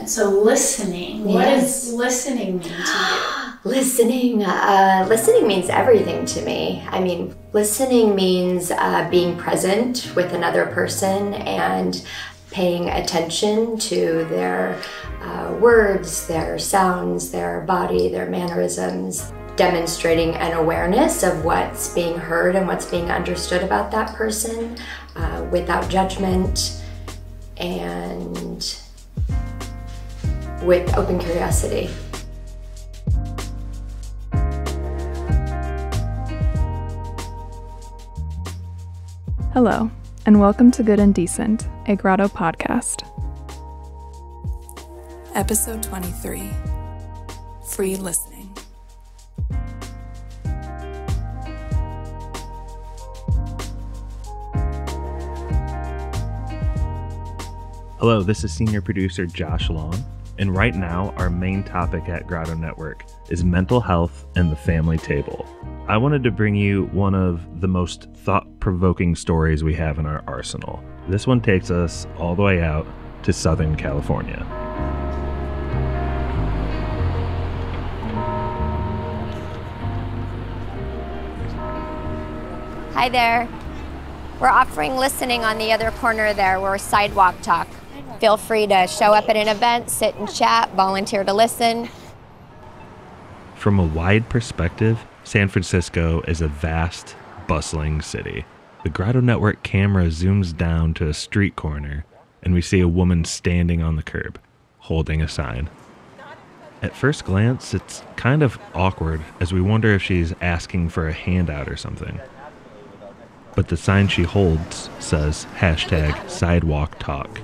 So listening, what does listening mean to you? Listening means everything to me. I mean, listening means being present with another person and paying attention to their words, their sounds, their body, their mannerisms, demonstrating an awareness of what's being heard and what's being understood about that person without judgment and with open curiosity. Hello, and welcome to Good and Decent, a Grotto Podcast. Episode 23, Free Listening. Hello, this is senior producer Josh Long, and right now our main topic at Grotto Network is mental health and the family table. I wanted to bring you one of the most thought-provoking stories we have in our arsenal. This one takes us all the way out to Southern California. Hi there. We're offering listening on the other corner there. We're Sidewalk Talk. Feel free to show up at an event, sit and chat, volunteer to listen. From a wide perspective, San Francisco is a vast, bustling city. The Grotto Network camera zooms down to a street corner, and we see a woman standing on the curb, holding a sign. At first glance, it's kind of awkward as we wonder if she's asking for a handout or something. But the sign she holds says #Sidewalk Talk,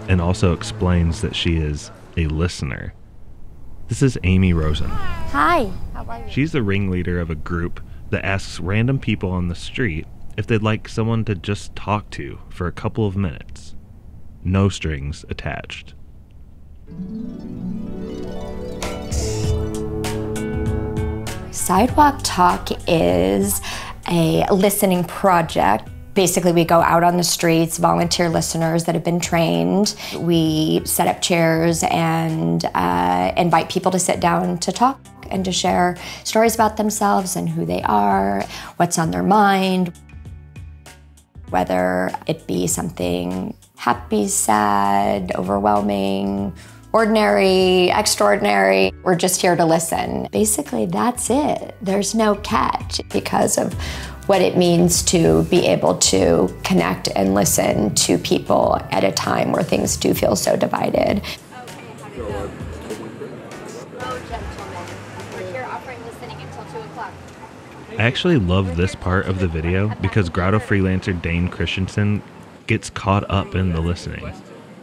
and also explains that she is a listener. This is Aimee Rozen. Hi, how are you? She's the ringleader of a group that asks random people on the street if they'd like someone to just talk to for a couple of minutes. No strings attached. Sidewalk Talk is a listening project. Basically, we go out on the streets, volunteer listeners that have been trained. We set up chairs and invite people to sit down to talk and to share stories about themselves and who they are, what's on their mind, whether it be something happy, sad, overwhelming, ordinary, extraordinary. We're just here to listen. Basically, that's it. There's no catch because of what it means to be able to connect and listen to people at a time where things do feel so divided. I actually love this part of the video because Grotto freelancer Dane Christensen gets caught up in the listening.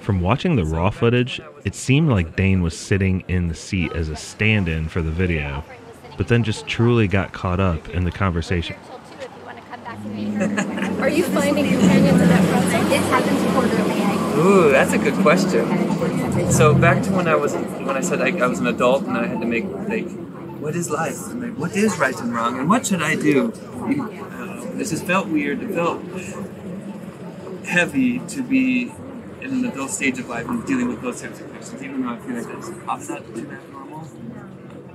From watching the raw footage, it seemed like Dane was sitting in the seat as a stand-in for the video, but then just truly got caught up in the conversation. Are you finding companions in that process? This happens quarterly. Ooh, that's a good question. So back to when I said I was an adult and I had to make, like, what is life? And like, what is right and wrong? And what should I do? This just felt weird. It felt heavy to be in an adult stage of life and dealing with those types of questions, even though I feel like that's offset to that normal.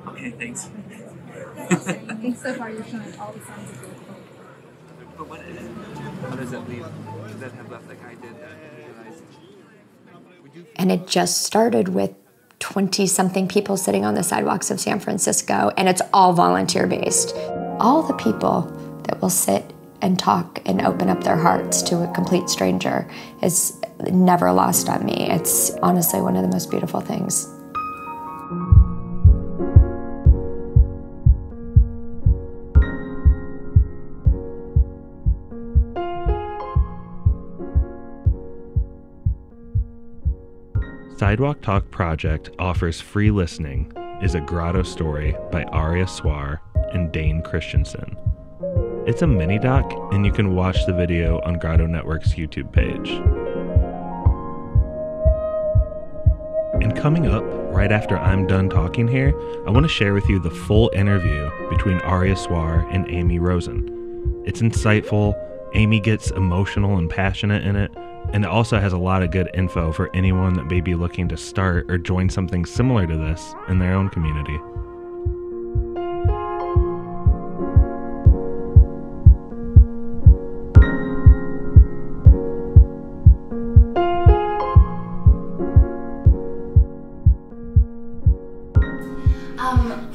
Okay, thanks. I think so far you're showing all the signs of growth. But what does that leave? Does that have left like I did that? And it just started with 20-something people sitting on the sidewalks of San Francisco, and it's all volunteer-based. All the people that will sit and talk and open up their hearts to a complete stranger is never lost on me. It's honestly one of the most beautiful things. Sidewalk Talk Project Offers Free Listening is a Grotto story by Aria Swar and Dane Christensen. It's a mini-doc, and you can watch the video on Grotto Network's YouTube page. And coming up, right after I'm done talking here, I want to share with you the full interview between Aria Swar and Aimee Rozen. It's insightful, Aimee gets emotional and passionate in it, And it also has a lot of good info for anyone that may be looking to start or join something similar to this in their own community.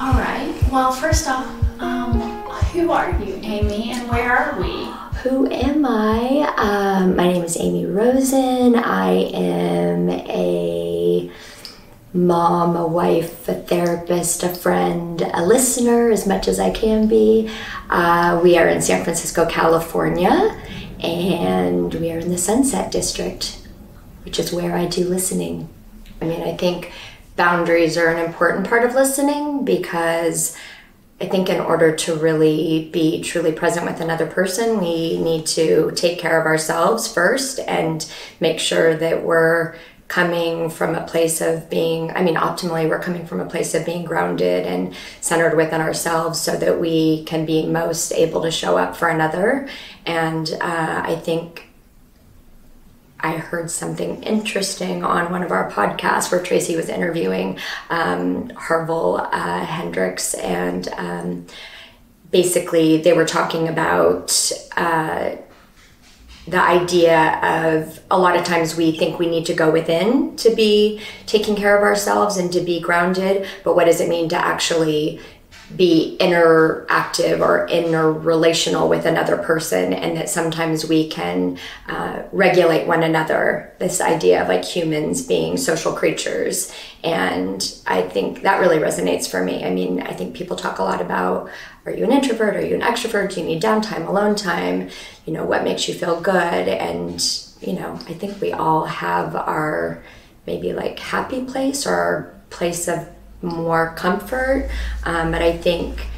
All right. Well, first off, who are you, Aimee, and where are we? Who am I? My name is Aimee Rozen. I am a mom, a wife, a therapist, a friend, a listener as much as I can be. We are in San Francisco, California, and we are in the Sunset District, which is where I do listening. I mean, I think boundaries are an important part of listening because I think in order to really be truly present with another person, we need to take care of ourselves first and make sure that we're coming from a place of being, optimally we're coming from a place of being grounded and centered within ourselves so that we can be most able to show up for another. And I think I heard something interesting on one of our podcasts where Tracy was interviewing Harville Hendricks, and basically they were talking about the idea of a lot of times we think we need to go within to be taking care of ourselves and to be grounded, but what does it mean to actually be interactive or interrelational with another person, and that sometimes we can regulate one another, this idea of like humans being social creatures. And I think that really resonates for me. I mean, I think people talk a lot about, are you an introvert? Are you an extrovert? Do you need downtime, alone time? You know, what makes you feel good? And, you know, I think we all have our maybe like happy place or our place of more comfort, but I think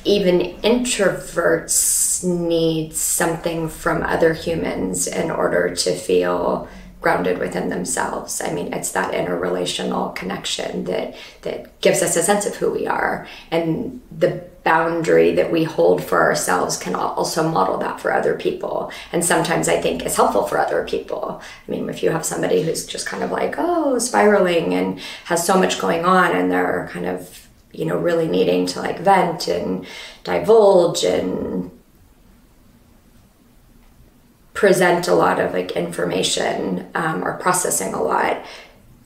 even introverts need something from other humans in order to feel grounded within themselves. I mean, it's that interrelational connection that gives us a sense of who we are, and the boundary that we hold for ourselves can also model that for other people, and sometimes I think is helpful for other people. I mean, if you have somebody who's just kind of like, spiraling and has so much going on, and they're kind of, you know, really needing to like vent and divulge and present a lot of like information, or processing a lot,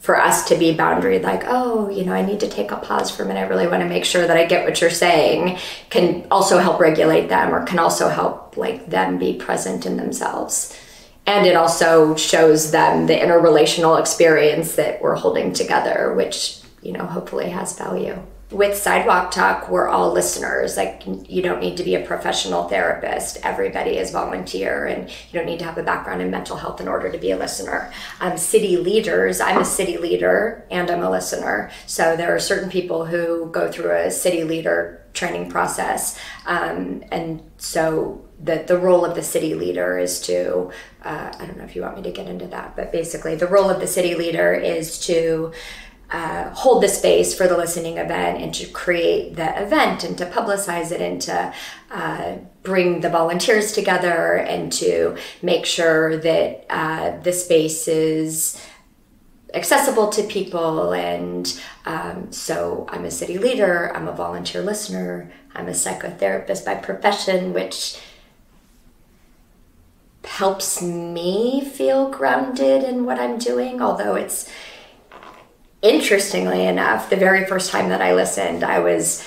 for us to be boundaried, like, I need to take a pause for a minute, I really want to make sure that I get what you're saying, can also help regulate them, or can also help like them be present in themselves. And it also shows them the interrelational experience that we're holding together, which, you know, hopefully has value. With Sidewalk Talk, we're all listeners. Like, you don't need to be a professional therapist. Everybody is volunteer, and you don't need to have a background in mental health in order to be a listener. City leaders, I'm a city leader and I'm a listener. So there are certain people who go through a city leader training process. And so the role of the city leader is to, I don't know if you want me to get into that, but basically the role of the city leader is to hold the space for the listening event, and to create the event, and to publicize it, and to bring the volunteers together, and to make sure that the space is accessible to people. And so I'm a city leader, I'm a volunteer listener, I'm a psychotherapist by profession, which helps me feel grounded in what I'm doing, although it's, interestingly enough, the very first time that I listened, I was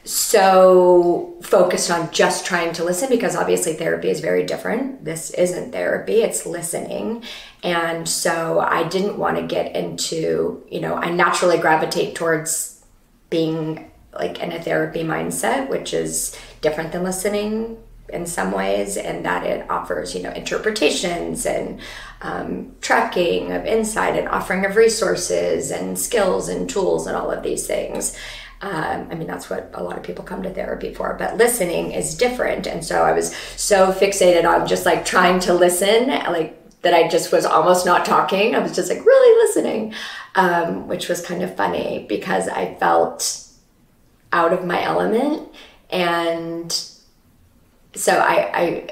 so focused on just trying to listen, because obviously therapy is very different. This isn't therapy, it's listening. And so I didn't want to get into, I naturally gravitate towards being like in a therapy mindset, which is different than listening in some ways, and that it offers, interpretations and tracking of insight and offering of resources and skills and tools and all of these things. That's what a lot of people come to therapy for, but listening is different. And so I was so fixated on just like trying to listen, like that I just was almost not talking. I was just like really listening, which was kind of funny because I felt out of my element. And so I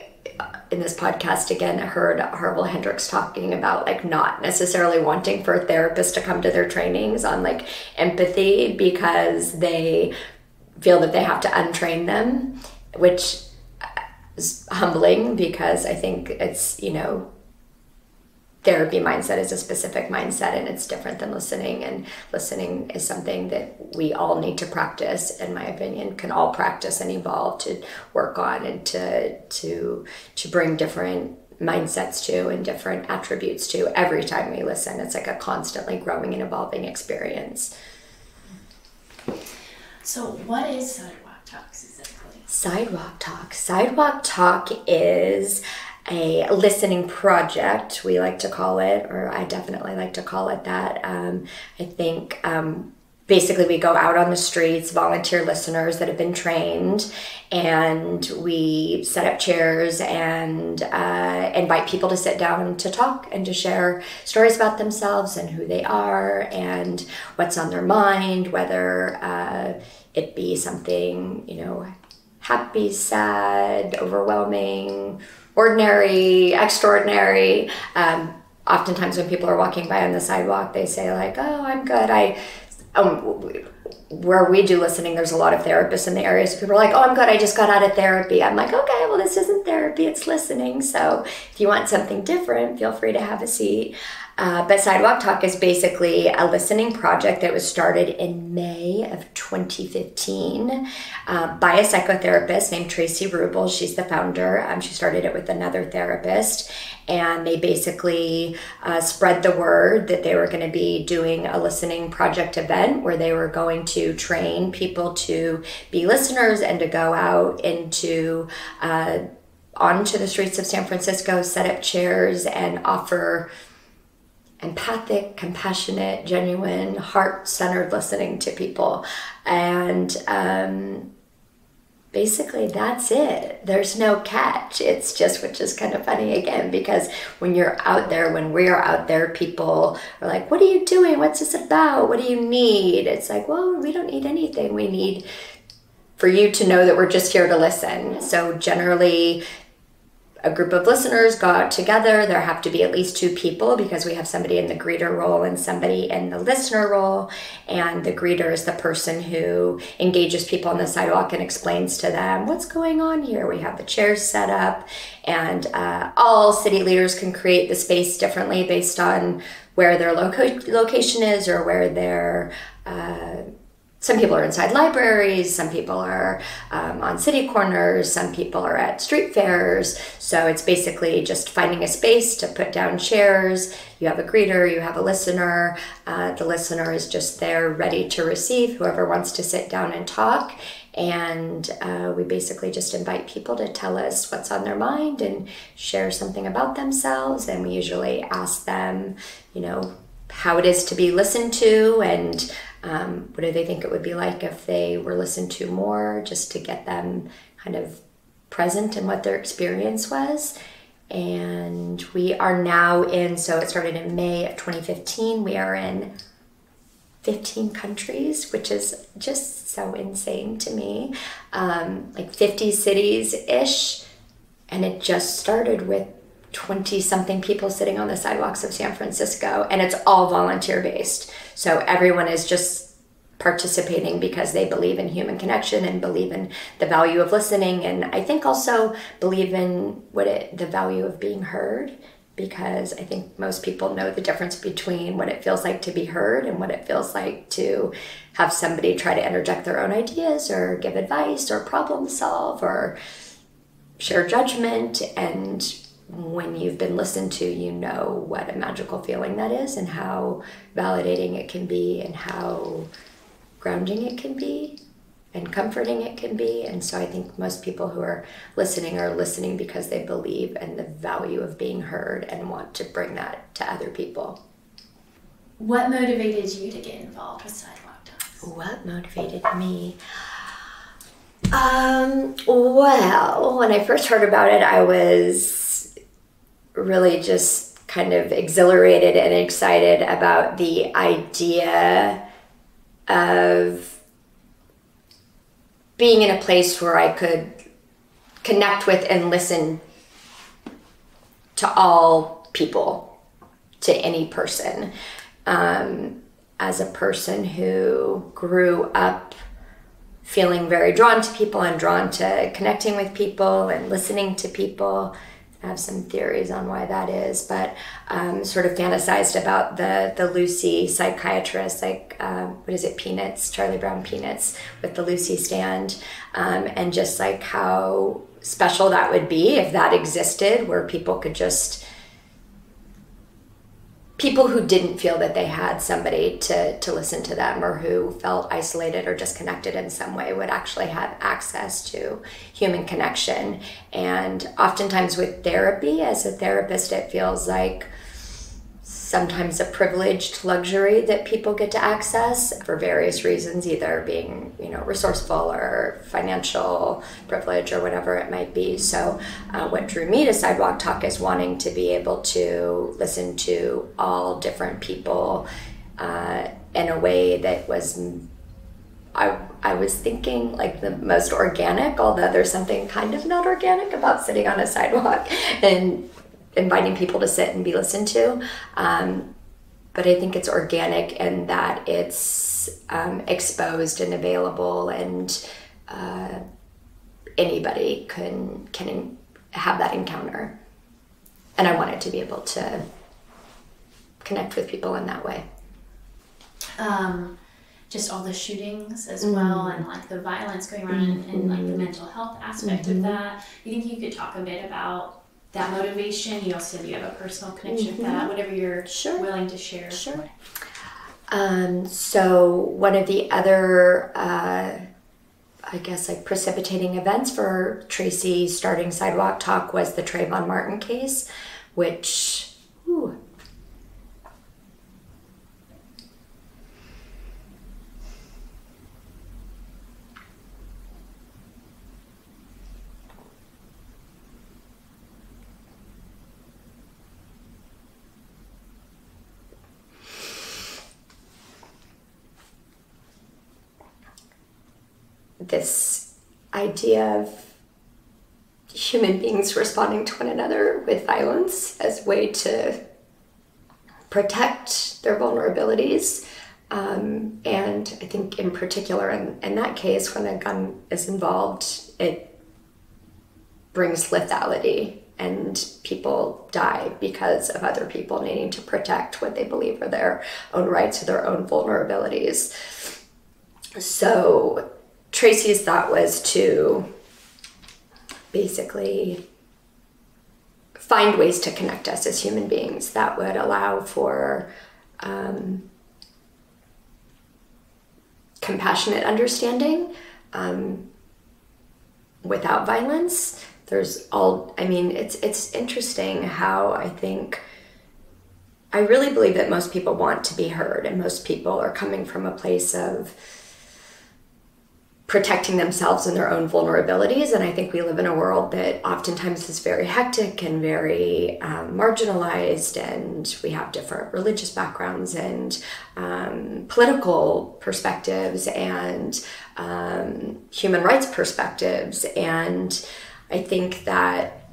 in this podcast again, I heard Harville Hendricks talking about like not necessarily wanting for a therapist to come to their trainings on like empathy because they feel that they have to untrain them, which is humbling because I think it's, therapy mindset is a specific mindset and it's different than listening, and listening is something that we all need to practice, in my opinion, can all practice and evolve to work on and to bring different mindsets to and different attributes to every time we listen. It's like a constantly growing and evolving experience. So what is Sidewalk Talk exactly? Sidewalk Talk is a listening project, we like to call it, or I definitely like to call it that. I think basically we go out on the streets, volunteer listeners that have been trained, and we set up chairs and invite people to sit down to talk and to share stories about themselves and who they are and what's on their mind, whether it be something, happy, sad, overwhelming, ordinary, extraordinary. Oftentimes when people are walking by on the sidewalk, they say like, oh, I'm good. Where we do listening, there's a lot of therapists in the area. So people are like, oh, I'm good. I just got out of therapy. I'm like, okay, well, this isn't therapy. It's listening. So if you want something different, feel free to have a seat. But Sidewalk Talk is basically a listening project that was started in May of 2015 by a psychotherapist named Tracy Rubel. She's the founder. She started it with another therapist, and they basically spread the word that they were going to be doing a listening project event where they were going to train people to be listeners and to go out into onto the streets of San Francisco, set up chairs, and offer empathic, compassionate, genuine, heart-centered listening to people. And basically that's it. There's no catch. It's just, which is kind of funny again, because when we are out there, people are like, what are you doing? What's this about? What do you need? It's like, well, we don't need anything. We need for you to know that we're just here to listen. So generally, a group of listeners got together. There have to be at least 2 people because we have somebody in the greeter role and somebody in the listener role. And the greeter is the person who engages people on the sidewalk and explains to them what's going on here. We have the chairs set up, and all city leaders can create the space differently based on where their location is or where their some people are inside libraries, some people are on city corners, some people are at street fairs. So it's basically just finding a space to put down chairs. You have a greeter, you have a listener. The listener is just there ready to receive whoever wants to sit down and talk. And we basically just invite people to tell us what's on their mind and share something about themselves. And we usually ask them, how it is to be listened to, and what do they think it would be like if they were listened to more, just to get them kind of present in what their experience was. And we are now so it started in May of 2015. We are in 15 countries, which is just so insane to me. Like 50 cities-ish. And it just started with 20-something people sitting on the sidewalks of San Francisco, and it's all volunteer-based. So everyone is just participating because they believe in human connection and believe in the value of listening, and I think also believe in the value of being heard, because I think most people know the difference between what it feels like to be heard and what it feels like to have somebody try to interject their own ideas or give advice or problem solve or share judgment. And when you've been listened to, you know what a magical feeling that is and how validating it can be and how grounding it can be and comforting it can be. And so I think most people who are listening because they believe in the value of being heard and want to bring that to other people. What motivated you to get involved with Sidewalk Talks? What motivated me? Well, when I first heard about it, I was really just kind of exhilarated and excited about the idea of being in a place where I could connect with and listen to all people, to any person. As a person who grew up feeling very drawn to people and drawn to connecting with people and listening to people. I have some theories on why that is, but sort of fantasized about the Lucy psychiatrist, like, what is it, Peanuts, Charlie Brown Peanuts, with the Lucy stand, and just like how special that would be if that existed, where people could just, people who didn't feel that they had somebody to listen to them, or who felt isolated or disconnected in some way, would actually have access to human connection. And oftentimes with therapy, as a therapist, it feels like sometimes a privileged luxury that people get to access for various reasons, either being, resourceful or financial privilege or whatever it might be. So what drew me to Sidewalk Talk is wanting to be able to listen to all different people in a way that was, I was thinking like the most organic, although there's something kind of not organic about sitting on a sidewalk and inviting people to sit and be listened to. But I think it's organic in that it's exposed and available, and anybody can have that encounter. And I wanted to be able to connect with people in that way. Just all the shootings as well, and like the violence going around, and like the mental health aspect of that. You think you could talk a bit about that motivation? You also said you have a personal connection with that, whatever you're willing to share. Sure. So one of the other, precipitating events for Tracy starting Sidewalk Talk was the Trayvon Martin case, which, this idea of human beings responding to one another with violence as a way to protect their vulnerabilities. And I think in particular in that case, when a gun is involved, it brings lethality, and people die because of other people needing to protect what they believe are their own rights or their own vulnerabilities. So Tracy's thought was to basically find ways to connect us as human beings that would allow for compassionate understanding without violence. It's interesting how I really believe that most people want to be heard, and most people are coming from a place of protecting themselves and their own vulnerabilities. And I think we live in a world that oftentimes is very hectic and very marginalized, and we have different religious backgrounds and political perspectives and human rights perspectives. And I think that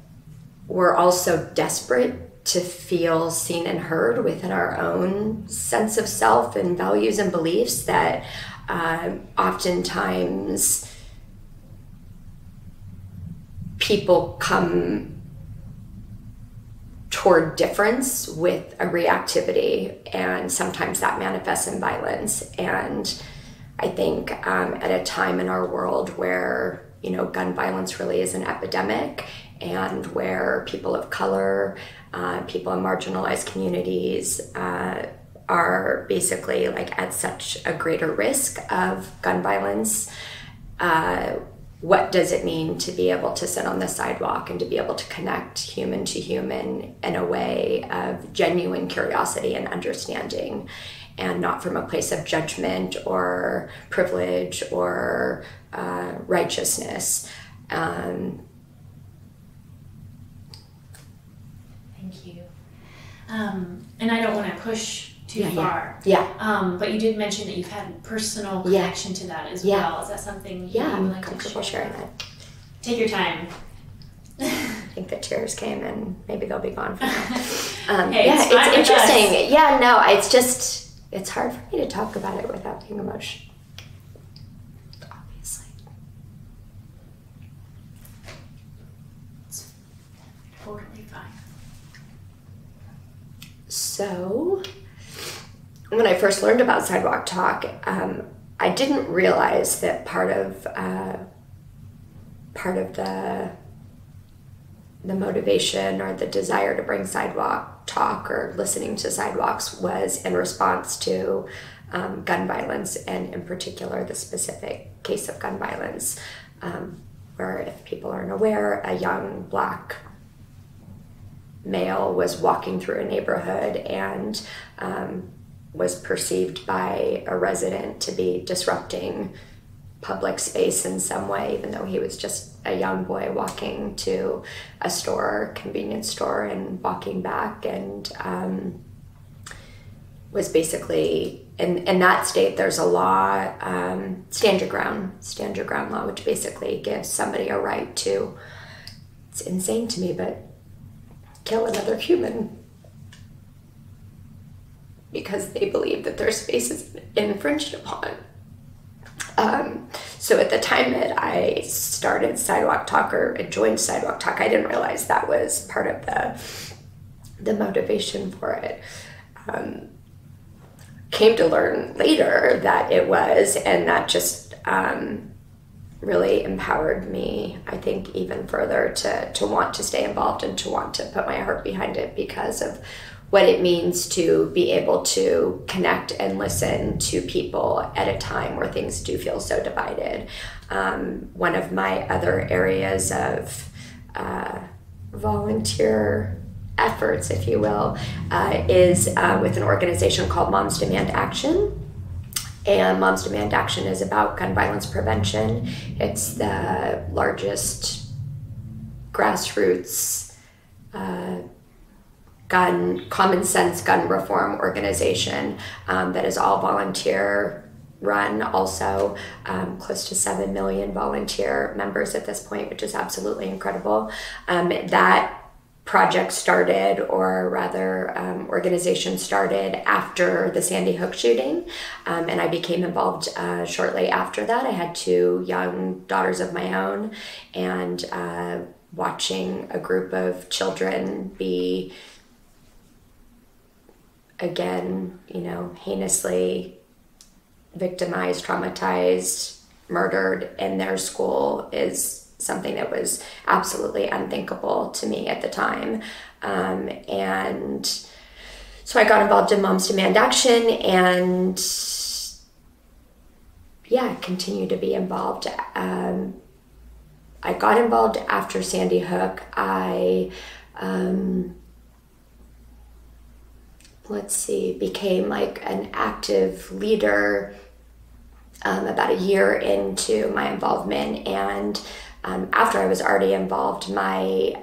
we're also desperate to feel seen and heard within our own sense of self and values and beliefs, that oftentimes people come toward difference with a reactivity, and sometimes that manifests in violence. And I think at a time in our world where, gun violence really is an epidemic, and where people of color, people in marginalized communities, are basically at such a greater risk of gun violence, what does it mean to be able to sit on the sidewalk and to be able to connect human to human in a way of genuine curiosity and understanding, and not from a place of judgment or privilege or righteousness. Thank you. And I don't want to push too far. Yeah. But you did mention that you've had personal connection to that as well. Is that something you would like to comfortable sharing that? Take your time. think the tears came, and maybe they'll be gone for now. Hey, yeah, it's interesting. Yeah, no, it's hard for me to talk about it without being emotional. Obviously. It's totally fine. So, when I first learned about Sidewalk Talk, I didn't realize that part of the motivation or the desire to bring Sidewalk Talk or listening to sidewalks was in response to gun violence, and in particular the specific case of gun violence, where, if people aren't aware, a young Black male was walking through a neighborhood and was perceived by a resident to be disrupting public space in some way, even though he was just a young boy walking to a store, convenience store, and walking back, and was basically, in that state, there's a law, stand your ground law, which basically gives somebody a right to, it's insane to me, but kill another human because they believe that their space is infringed upon. So at the time that I started Sidewalk Talk, or joined Sidewalk Talk, I didn't realize that was part of the motivation for it. Came to learn later that it was, and that just really empowered me, I think, even further to want to stay involved and to want to put my heart behind it, because of what it means to be able to connect and listen to people at a time where things do feel so divided. One of my other areas of volunteer efforts, if you will, is with an organization called Moms Demand Action. And Moms Demand Action is about gun violence prevention. It's the largest grassroots common sense gun reform organization that is all volunteer run, also close to 7 million volunteer members at this point, which is absolutely incredible. That project started, or rather organization started, after the Sandy Hook shooting, and I became involved shortly after that. I had 2 young daughters of my own, and watching a group of children be, again, heinously victimized, traumatized, murdered in their school is something that was absolutely unthinkable to me at the time. And so I got involved in Moms Demand Action, and continue to be involved. I got involved after Sandy Hook. I became like an active leader about a year into my involvement. And after I was already involved, my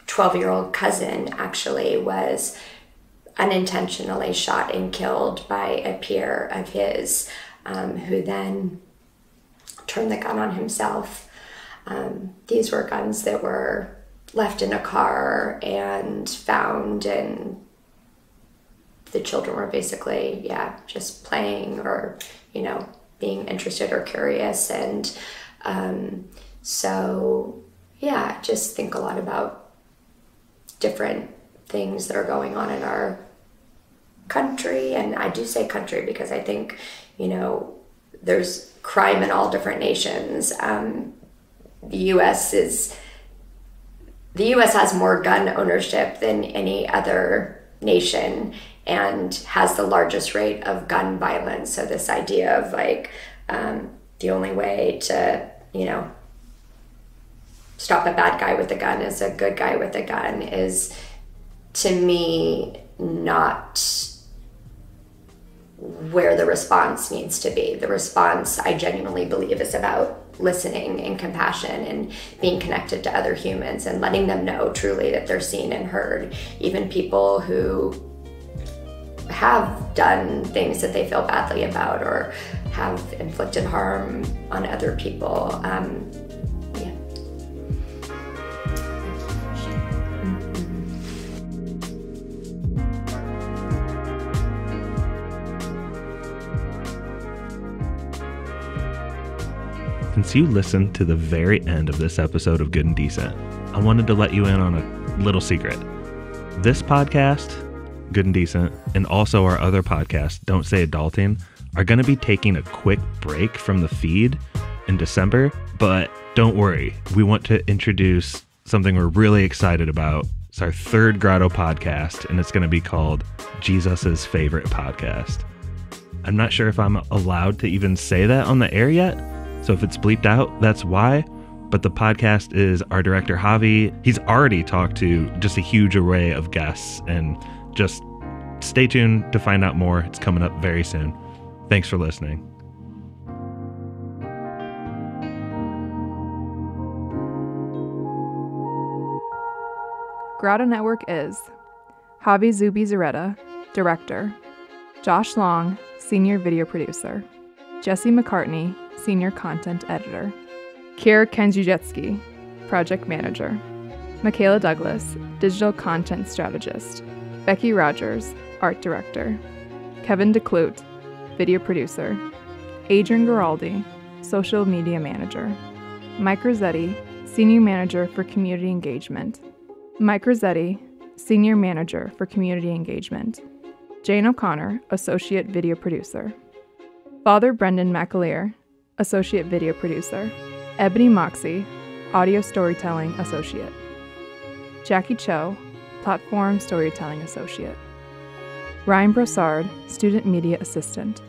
12-year-old cousin actually was unintentionally shot and killed by a peer of his, who then turned the gun on himself. These were guns that were left in a car and found, and the children were basically, just playing or, being interested or curious. And just think a lot about different things that are going on in our country. And I do say country because I think, there's crime in all different nations. The U.S. has more gun ownership than any other nation, and has the largest rate of gun violence. So this idea of the only way to, stop a bad guy with a gun is a good guy with a gun is, to me, not where the response needs to be. The response, I genuinely believe, is about listening and compassion and being connected to other humans and letting them know truly that they're seen and heard. Even people who have done things that they feel badly about or have inflicted harm on other people. Since you listened to the very end of this episode of Good and Decent, I wanted to let you in on a little secret. This podcast, Good and Decent, and also our other podcast, Don't Say Adulting, are going to be taking a quick break from the feed in December, but don't worry. We want to introduce something we're really excited about. It's our third Grotto podcast, and it's going to be called Jesus' Favorite Podcast. I'm not sure if I'm allowed to even say that on the air yet, so if it's bleeped out, that's why. But the podcast is our director, Javi. He's already talked to just a huge array of guests, and just stay tuned to find out more. It's coming up very soon. Thanks for listening. Grotto Network is Javi Zubi Zaretta, Director, Josh Long, Senior Video Producer, Jesse McCartney, Senior Content Editor, Kira Kenjujetsky, Project Manager, Michaela Douglas, Digital Content Strategist, Becky Rogers, Art Director, Kevin DeClute, Video Producer, Adrian Giraldi, Social Media Manager, Mike Rossetti, Senior Manager for Community Engagement, Mike Rossetti, Senior Manager for Community Engagement, Jane O'Connor, Associate Video Producer, Father Brendan McAleer, Associate Video Producer, Ebony Moxie, Audio Storytelling Associate, Jackie Cho, Platform Storytelling Associate, Ryan Brossard, Student Media Assistant,